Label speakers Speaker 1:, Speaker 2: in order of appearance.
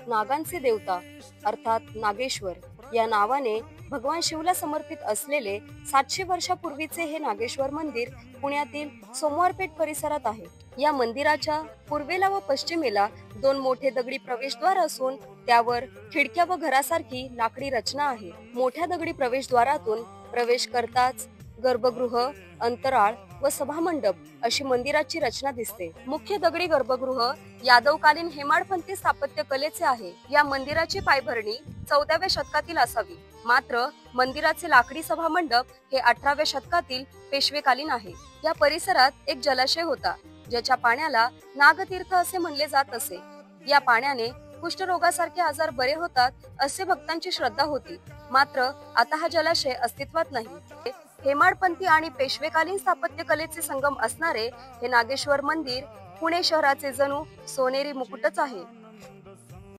Speaker 1: नागांचे देवता अर्थात नागेश्वर या नावाने भगवान शिवला समर्पित असलेले 700 वर्षापूर्वीचे हे नागेश्वर मंदिर पुण्यातील सोमवारपेठ परिसरात आहे. या मंदिराच्या पूर्वेला व पश्चिमेला दोन मोठे दगडी प्रवेशद्वार असून त्यावर खिडक्या व घरासारखी लाकडी रचना आहे. मोठ्या दगडी प्रवेशद्वारातून प्रवेश करताच गर्भगृह, अंतराळ व सभामंडप अशी मंदिराची रचना दिसते. मुख्य दगडी गर्भगृह यादवकालीन हेमाडपंथी स्थापत्य कलेचे आहे. या मंदिराची पायभरणी 14व्या शतकातील असावी, मात्र मंदिराचे लाकडी सभामंडप हे 18व्या शतकातील पेशवेकालीन आहे. या परिसरात एक जलाशय होता, ज्याच्या पाण्याला नागतीर्थ असे म्हणले जात असे. या पाण्याने कुष्ठरोगासारखे आजार बरे होतात असे भक्तांची श्रद्धा होती, मात्र आता हा जलाशय अस्तित्वात नाही. हेमाडपंथी आणि पेशवेकालीन स्थापत्य कलेचे संगम असणारे हे नागेश्वर मंदिर पुणे शहराचे जणू सोनेरी मुकुटच आहे.